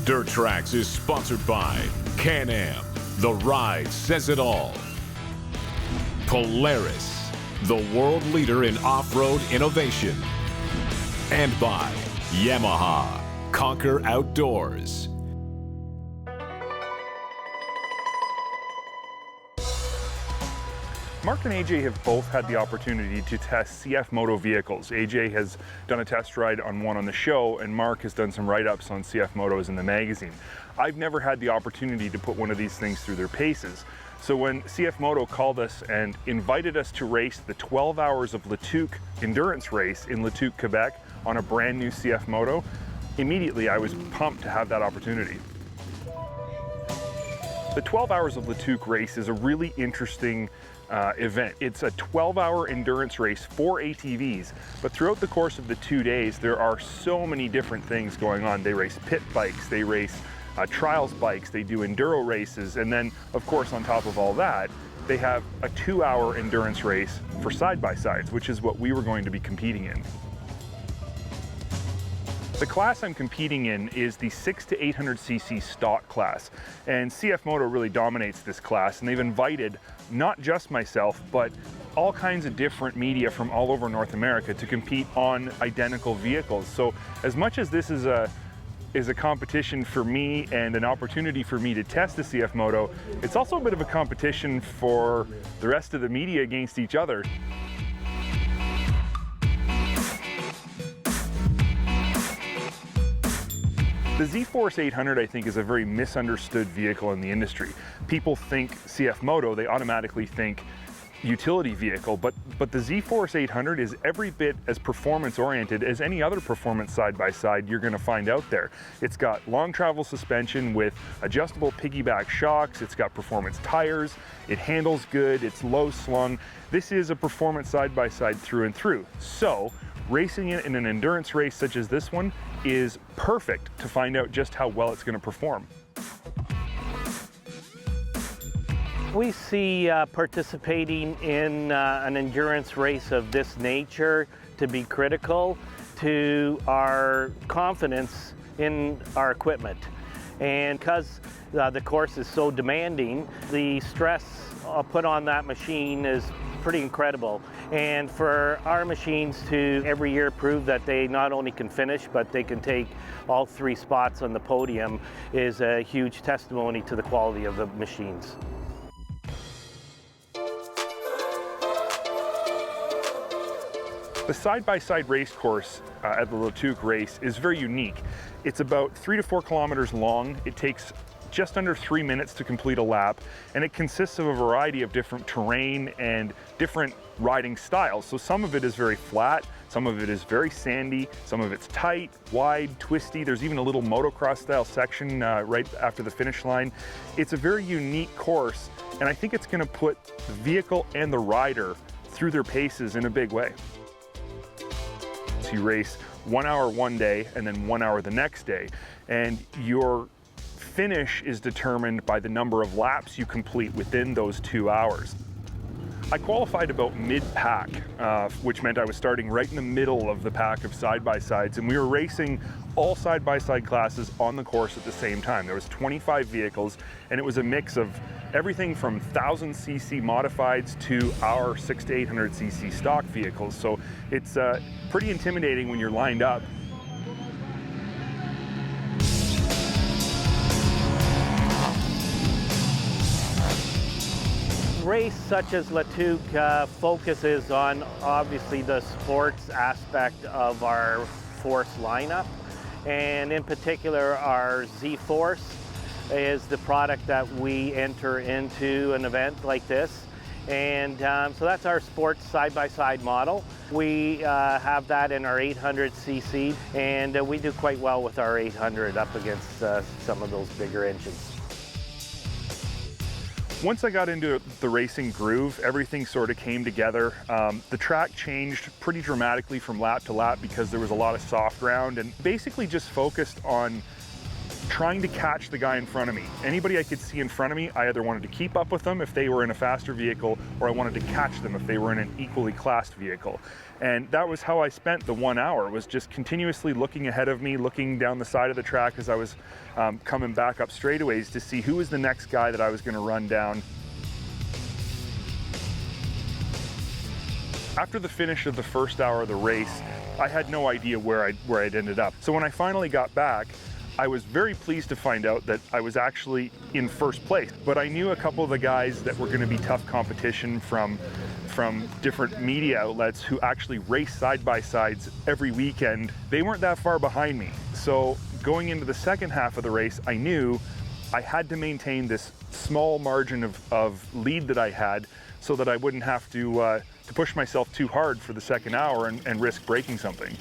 DirtTrax is sponsored by Can-Am. The ride says it all. Polaris, the world leader in off-road innovation. And by Yamaha, conquer outdoors. Mark and AJ have both had the opportunity to test CFMOTO vehicles. AJ has done a test ride on one on the show, and Mark has done some write-ups on CFMOTOs in the magazine. I've never had the opportunity to put one of these things through their paces. So when CFMOTO called us and invited us to race the 12 hours of Tuque endurance race in Tuque, Quebec on a brand new CFMOTO, immediately I was pumped to have that opportunity. The 12 hours of Tuque race is a really interesting event. It's a 12-hour endurance race for ATVs, but throughout the course of the 2 days, there are so many different things going on. They race pit bikes, they race trials bikes, they do enduro races, and then, of course, on top of all that, they have a 2-hour endurance race for side-by-sides, which is what we were going to be competing in. The class I'm competing in is the 600 to 800cc stock class, and CFMOTO really dominates this class, and they've invited not just myself, but all kinds of different media from all over North America to compete on identical vehicles. So as much as this is a competition for me and an opportunity for me to test the CFMOTO, it's also a bit of a competition for the rest of the media against each other. The Z-Force 800, I think, is a very misunderstood vehicle in the industry. People think CFMOTO, they automatically think utility vehicle, but the Z-Force 800 is every bit as performance-oriented as any other performance side-by-side you're going to find out there. It's got long travel suspension with adjustable piggyback shocks, it's got performance tires, it handles good, it's low slung. This is a performance side-by-side through and through. So, racing it in an endurance race such as this one is perfect to find out just how well it's going to perform. We see participating in an endurance race of this nature to be critical to our confidence in our equipment. And because the course is so demanding, the stress put on that machine is pretty incredible. And for our machines to every year prove that they not only can finish, but they can take all 3 spots on the podium is a huge testimony to the quality of the machines. The side-by-side race course at the Tuque race is very unique. It's about 3 to 4 kilometers long. It takes just under 3 minutes to complete a lap, and it consists of a variety of different terrain and different riding styles. So some of it is very flat, some of it is very sandy, some of it's tight, wide, twisty. There's even a little motocross style section right after the finish line. It's a very unique course, and I think it's going to put the vehicle and the rider through their paces in a big way. So you race 1 hour one day and then 1 hour the next day, and your finish is determined by the number of laps you complete within those 2 hours. I qualified about mid-pack, which meant I was starting right in the middle of the pack of side-by-sides, and we were racing all side-by-side classes on the course at the same time. There was 25 vehicles, and it was a mix of everything from 1000cc modifieds to our 600 to 800cc stock vehicles. So it's pretty intimidating when you're lined up. Race such as Tuque focuses on obviously the sports aspect of our Force lineup, and in particular our Z-Force is the product that we enter into an event like this, and so that's our sports side-by-side model. We have that in our 800cc, and we do quite well with our 800 up against some of those bigger engines. Once I got into the racing groove, everything sort of came together. The track changed pretty dramatically from lap to lap because there was a lot of soft ground, and basically just focused on trying to catch the guy in front of me. Anybody I could see in front of me, I either wanted to keep up with them if they were in a faster vehicle, or I wanted to catch them if they were in an equally classed vehicle. And that was how I spent the 1 hour, was just continuously looking ahead of me, looking down the side of the track as I was coming back up straightaways to see who was the next guy that I was going to run down. After the finish of the first hour of the race, I had no idea where I'd ended up. So when I finally got back, I was very pleased to find out that I was actually in first place. But I knew a couple of the guys that were going to be tough competition from different media outlets who actually race side-by-sides every weekend. They weren't that far behind me. So going into the second half of the race, I knew I had to maintain this small margin of lead that I had so that I wouldn't have to push myself too hard for the second hour and risk breaking something.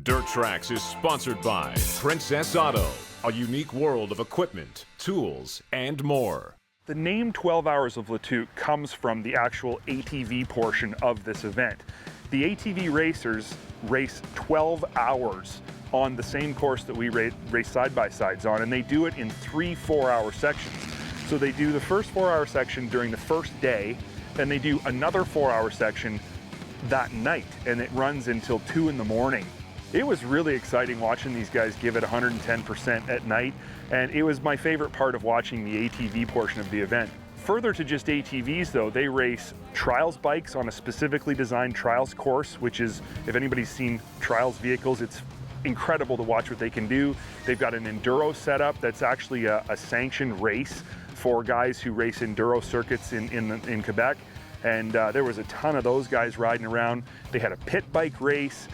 DirtTrax is sponsored by Princess Auto, a unique world of equipment, tools, and more. The name 12 Hours of Le Tuque comes from the actual ATV portion of this event. The ATV racers race 12 hours on the same course that we race side-by-sides on, and they do it in 3 4-hour sections. So they do the first 4-hour section during the first day, and they do another 4-hour section that night, and it runs until 2 in the morning. It was really exciting watching these guys give it 110% at night, and it was my favorite part of watching the ATV portion of the event. Further to just ATVs though, they race trials bikes on a specifically designed trials course, which is, if anybody's seen trials vehicles, it's incredible to watch what they can do. They've got an enduro setup that's actually a sanctioned race for guys who race enduro circuits in Quebec. And there was a ton of those guys riding around. They had a pit bike race.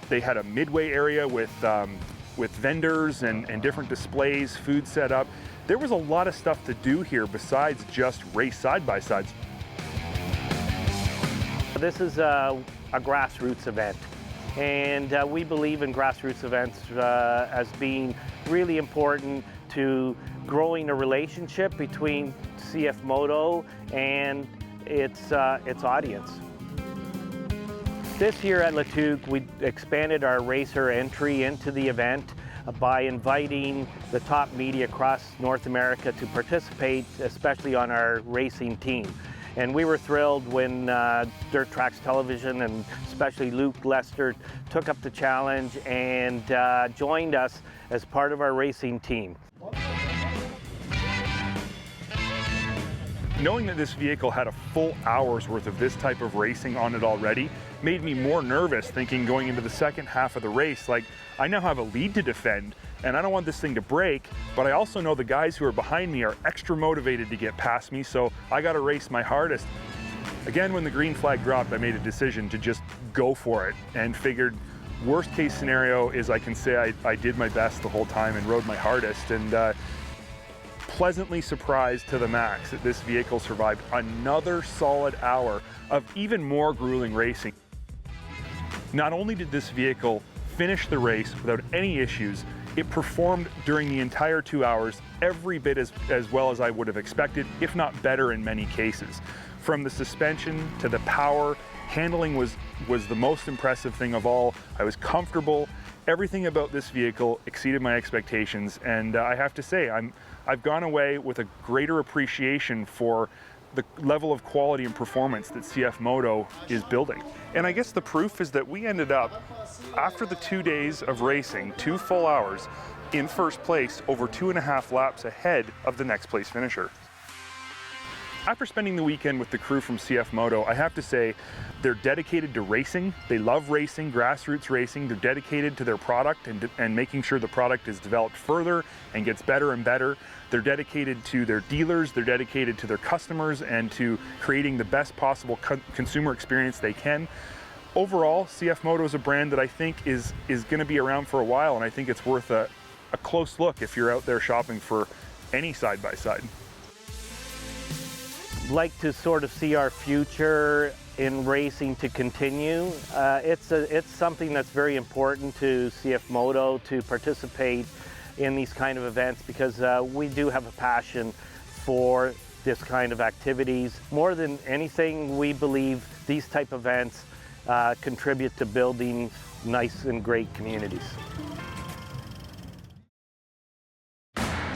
They had a midway area with vendors and different displays, food set up. There was a lot of stuff to do here besides just race side-by-sides. This is a grassroots event, and we believe in grassroots events as being really important to growing a relationship between CFMOTO and its audience. This year at Le Tuque, we expanded our racer entry into the event by inviting the top media across North America to participate, especially on our racing team. And we were thrilled when DirtTrax Television and especially Luke Lester took up the challenge and joined us as part of our racing team. Knowing that this vehicle had a full hour's worth of this type of racing on it already made me more nervous, thinking going into the second half of the race, like, I now have a lead to defend and I don't want this thing to break, but I also know the guys who are behind me are extra motivated to get past me, so I gotta race my hardest. Again, when the green flag dropped, I made a decision to just go for it and figured worst case scenario is I can say I did my best the whole time and rode my hardest, and pleasantly surprised to the max that this vehicle survived another solid hour of even more grueling racing. Not only did this vehicle finish the race without any issues, it performed during the entire 2 hours every bit as well as I would have expected, if not better in many cases. From the suspension to the power, handling was the most impressive thing of all. I was comfortable. Everything about this vehicle exceeded my expectations, and I have to say, I've gone away with a greater appreciation for the level of quality and performance that CFMOTO is building. And I guess the proof is that we ended up, after the 2 days of racing, 2 full hours, in first place over 2.5 laps ahead of the next place finisher. After spending the weekend with the crew from CFMOTO, I have to say they're dedicated to racing. They love racing, grassroots racing. They're dedicated to their product and making sure the product is developed further and gets better and better. They're dedicated to their dealers, they're dedicated to their customers and to creating the best possible consumer experience they can. Overall, CFMOTO is a brand that I think is going to be around for a while, and I think it's worth a close look if you're out there shopping for any side-by-side. Like to sort of see our future in racing to continue. It's something that's very important to CFMOTO to participate in these kind of events because we do have a passion for this kind of activities. More than anything, we believe these type of events contribute to building nice and great communities.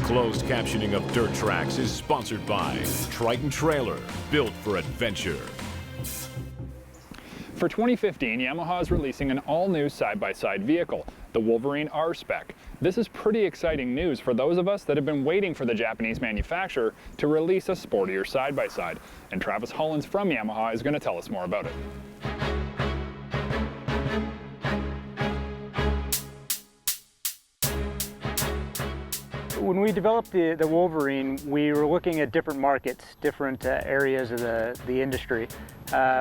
Closed captioning of DirtTrax is sponsored by Triton Trailer, built for adventure. For 2015, Yamaha is releasing an all-new side-by-side vehicle, the Wolverine R-Spec. This is pretty exciting news for those of us that have been waiting for the Japanese manufacturer to release a sportier side-by-side. And Travis Hollins from Yamaha is going to tell us more about it. When we developed the Wolverine, we were looking at different markets, different areas of the industry.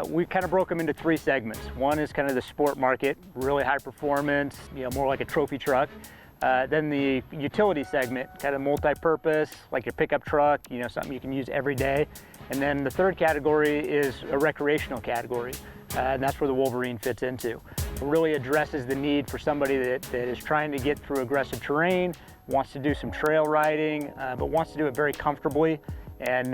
We kind of broke them into three segments. One is kind of the sport market, really high performance, more like a trophy truck. Then the utility segment, kind of multi-purpose, like your pickup truck, something you can use every day. And then the third category is a recreational category, and that's where the Wolverine fits into. It really addresses the need for somebody that is trying to get through aggressive terrain, wants to do some trail riding, but wants to do it very comfortably, and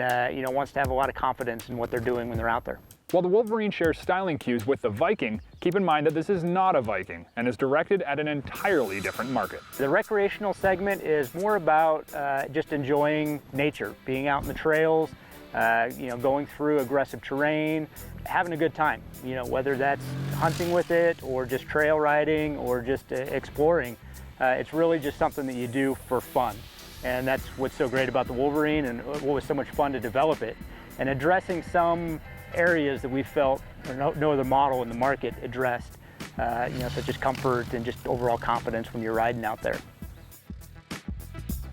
wants to have a lot of confidence in what they're doing when they're out there. While the Wolverine shares styling cues with the Viking, keep in mind that this is not a Viking and is directed at an entirely different market. The recreational segment is more about just enjoying nature, being out in the trails, going through aggressive terrain, having a good time, whether that's hunting with it or just trail riding or just exploring. It's really just something that you do for fun. And that's what's so great about the Wolverine and what was so much fun to develop it. And addressing some areas that we felt no other model in the market addressed, such as comfort and just overall confidence when you're riding out there.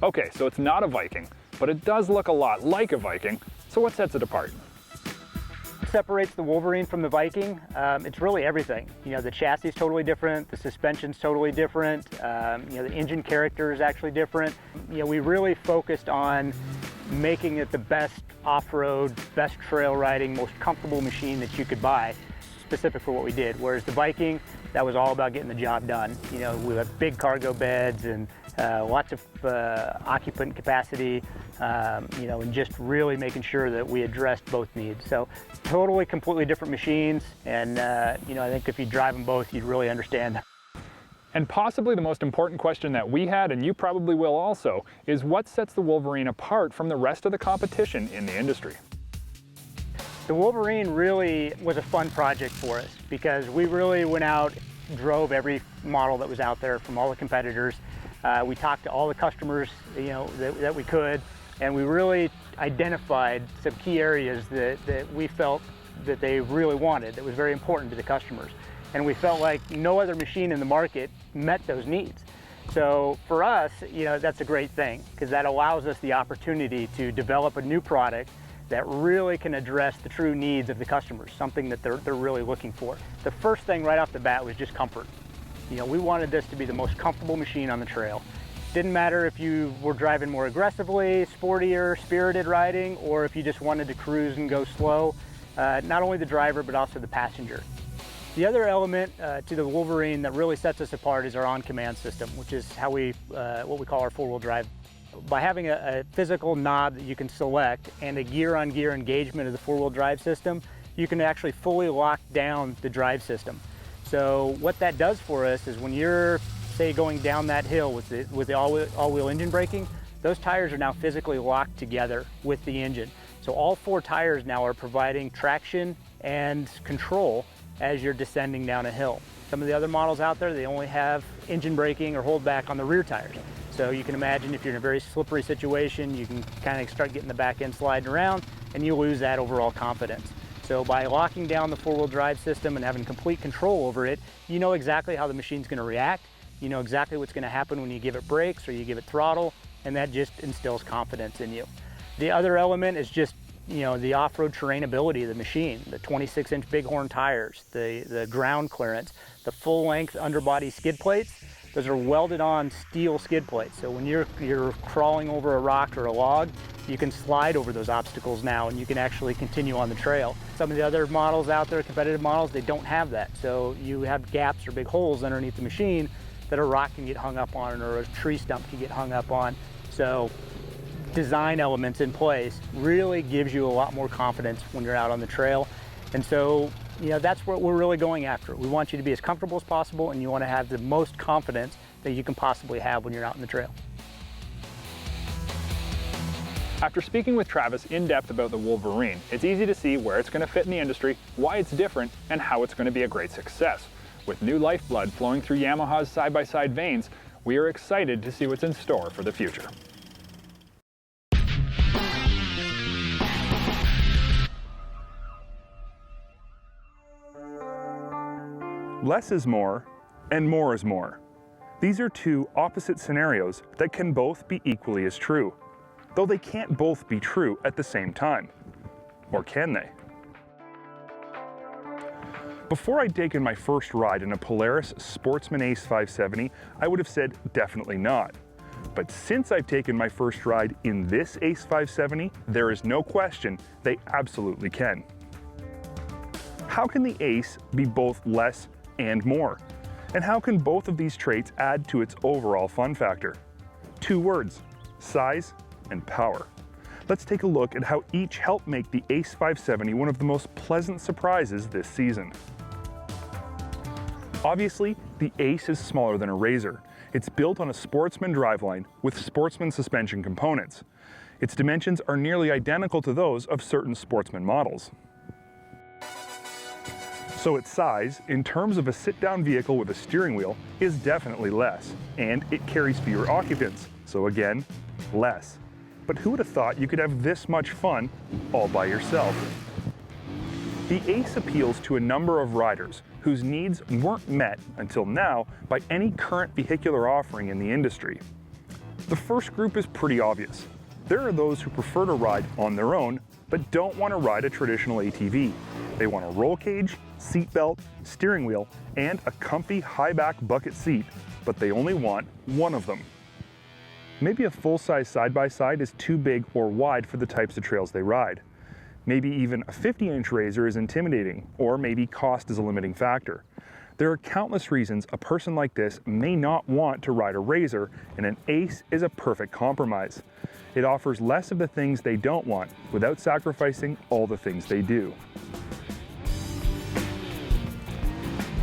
Okay, so it's not a Viking, but it does look a lot like a Viking. So what sets it apart? What separates the Wolverine from the Viking? It's really everything. The chassis is totally different, the suspension's totally different, the engine character is actually different. We really focused on making it the best off-road, best trail riding, most comfortable machine that you could buy, specific for what we did. Whereas the Viking, that was all about getting the job done. We have big cargo beds and lots of occupant capacity, and just really making sure that we addressed both needs. So totally, completely different machines, and I think if you drive them both, you'd really understand that. And possibly the most important question that we had, and you probably will also, is what sets the Wolverine apart from the rest of the competition in the industry? The Wolverine really was a fun project for us because we really went out, drove every model that was out there from all the competitors. We talked to all the customers, that we could, and we really identified some key areas that we felt that they really wanted, that was very important to the customers. And we felt like no other machine in the market met those needs. So for us, that's a great thing because that allows us the opportunity to develop a new product that really can address the true needs of the customers, something that they're really looking for. The first thing right off the bat was just comfort. We wanted this to be the most comfortable machine on the trail. Didn't matter if you were driving more aggressively, sportier, spirited riding, or if you just wanted to cruise and go slow, not only the driver, but also the passenger. The other element to the Wolverine that really sets us apart is our on-command system, which is how what we call our four-wheel drive. By having a physical knob that you can select and a gear-on-gear engagement of the four-wheel drive system, you can actually fully lock down the drive system. So what that does for us is when you're, say, going down that hill with the all-wheel engine braking, those tires are now physically locked together with the engine. So all four tires now are providing traction and control as you're descending down a hill. Some of the other models out there, they only have engine braking or hold back on the rear tires. So you can imagine if you're in a very slippery situation, you can kind of start getting the back end sliding around and you lose that overall confidence. So by locking down the four-wheel drive system and having complete control over it, you know exactly how the machine's going to react. You know exactly what's going to happen when you give it brakes or you give it throttle, and that just instills confidence in you. The other element is just the off-road terrain ability of the machine, the 26-inch bighorn tires, the ground clearance, the full-length underbody skid plates. Those are welded on steel skid plates. So when you're crawling over a rock or a log, you can slide over those obstacles now and you can actually continue on the trail. Some of the other models out there, competitive models, they don't have that. So you have gaps or big holes underneath the machine that a rock can get hung up on or a tree stump can get hung up on. So design elements in place really gives you a lot more confidence when you're out on the trail. And so, that's what we're really going after. We want you to be as comfortable as possible, and you want to have the most confidence that you can possibly have when you're out in the trail. After speaking with Travis in depth about the Wolverine, it's easy to see where it's going to fit in the industry, why it's different, and how it's going to be a great success. With new lifeblood flowing through Yamaha's side-by-side veins, we are excited to see what's in store for the future. Less is more, and more is more. These are two opposite scenarios that can both be equally as true, though they can't both be true at the same time. Or can they? Before I'd taken my first ride in a Polaris Sportsman ACE 570, I would have said definitely not. But since I've taken my first ride in this ACE 570, there is no question they absolutely can. How can the ACE be both less and more? And how can both of these traits add to its overall fun factor? Two words: size and power. Let's take a look at how each help make the ACE 570 one of the most pleasant surprises this season. Obviously, the ACE is smaller than a RZR. It's built on a Sportsman driveline with Sportsman suspension components. Its dimensions are nearly identical to those of certain Sportsman models. So its size, in terms of a sit-down vehicle with a steering wheel, is definitely less, and it carries fewer occupants, so again, less. But who would have thought you could have this much fun all by yourself? The ACE appeals to a number of riders whose needs weren't met until now by any current vehicular offering in the industry. The first group is pretty obvious. There are those who prefer to ride on their own, but don't want to ride a traditional ATV. They want a roll cage, seat belt, steering wheel, and a comfy high-back bucket seat, but they only want one of them. Maybe a full-size side-by-side is too big or wide for the types of trails they ride. Maybe even a 50-inch RZR is intimidating, or maybe cost is a limiting factor. There are countless reasons a person like this may not want to ride a RZR, and an ACE is a perfect compromise. It offers less of the things they don't want without sacrificing all the things they do.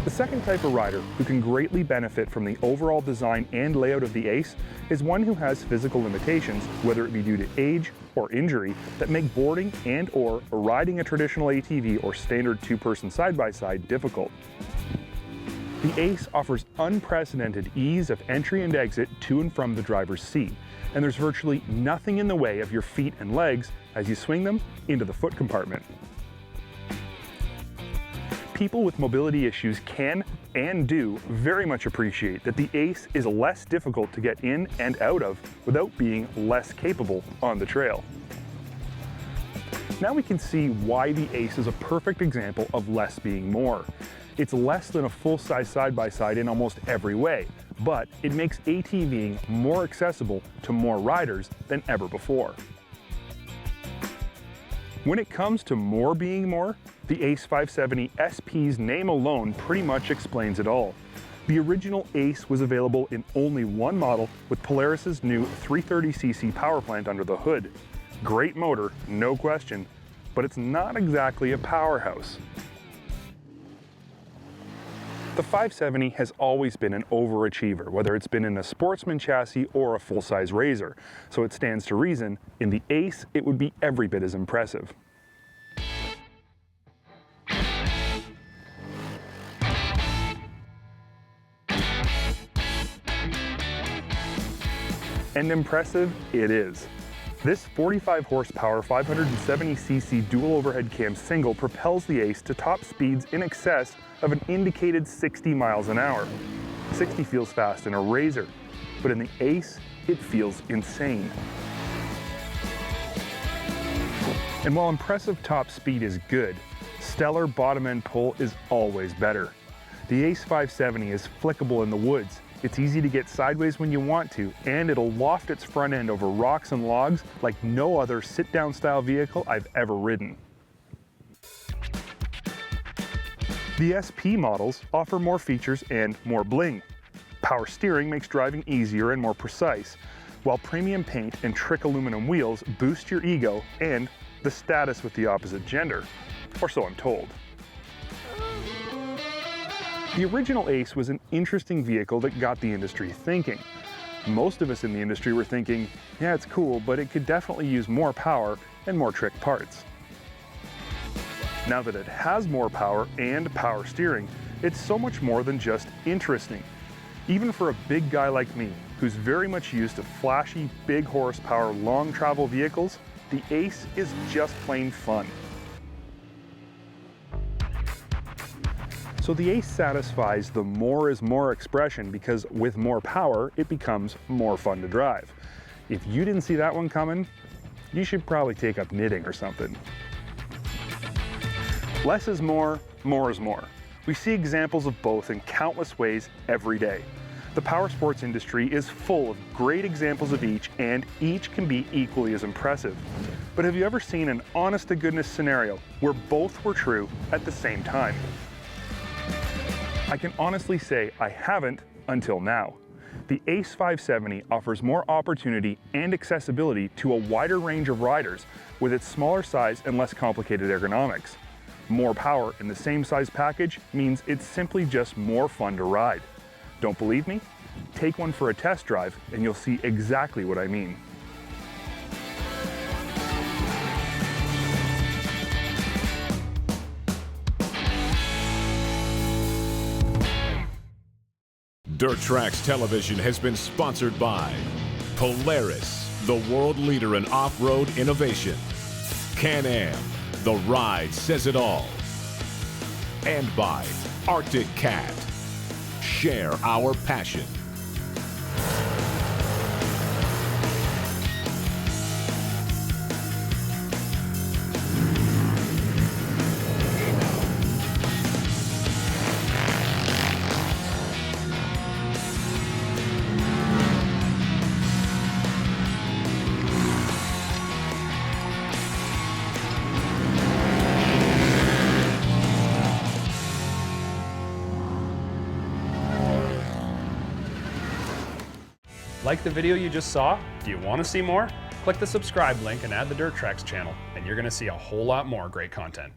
The second type of rider who can greatly benefit from the overall design and layout of the ACE is one who has physical limitations, whether it be due to age or injury, that make boarding and or riding a traditional ATV or standard two-person side-by-side difficult. The ACE offers unprecedented ease of entry and exit to and from the driver's seat, and there's virtually nothing in the way of your feet and legs as you swing them into the foot compartment. People with mobility issues can and do very much appreciate that the ACE is less difficult to get in and out of without being less capable on the trail. Now we can see why the ACE is a perfect example of less being more. It's less than a full-size side-by-side in almost every way, but it makes ATVing more accessible to more riders than ever before. When it comes to more being more, the ACE 570 SP's name alone pretty much explains it all. The original ACE was available in only one model with Polaris's new 330cc power plant under the hood. Great motor, no question, but it's not exactly a powerhouse. The 570 has always been an overachiever, whether it's been in a Sportsman chassis or a full-size RZR, so it stands to reason, in the ACE it would be every bit as impressive. And impressive it is. This 45 horsepower 570cc dual overhead cam single propels the ACE to top speeds in excess of an indicated 60 miles an hour. 60 feels fast in a RZR, but in the ACE, it feels insane. And while impressive top speed is good, stellar bottom end pull is always better. The ACE 570 is flickable in the woods. It's easy to get sideways when you want to, and it'll loft its front end over rocks and logs like no other sit-down style vehicle I've ever ridden. The SP models offer more features and more bling. Power steering makes driving easier and more precise, while premium paint and trick aluminum wheels boost your ego and the status with the opposite gender, or so I'm told. The original ACE was an interesting vehicle that got the industry thinking. Most of us in the industry were thinking, yeah, it's cool, but it could definitely use more power and more trick parts. Now that it has more power and power steering, it's so much more than just interesting. Even for a big guy like me, who's very much used to flashy, big horsepower, long travel vehicles, the Ace is just plain fun. So the Ace satisfies the more is more expression because with more power, it becomes more fun to drive. If you didn't see that one coming, you should probably take up knitting or something. Less is more is more. We see examples of both in countless ways every day. The power sports industry is full of great examples of each, and each can be equally as impressive. But have you ever seen an honest-to-goodness scenario where both were true at the same time? I can honestly say I haven't until now. The Ace 570 offers more opportunity and accessibility to a wider range of riders with its smaller size and less complicated ergonomics. More power in the same size package means it's simply just more fun to ride. Don't believe me? Take one for a test drive and you'll see exactly what I mean. DirtTrax Television has been sponsored by Polaris, the world leader in off-road innovation. Can-Am, the ride says it all. And by Arctic Cat. Share our passion. Like the video you just saw? Do you want to see more? Click the subscribe link and add the DirtTrax channel, and you're going to see a whole lot more great content.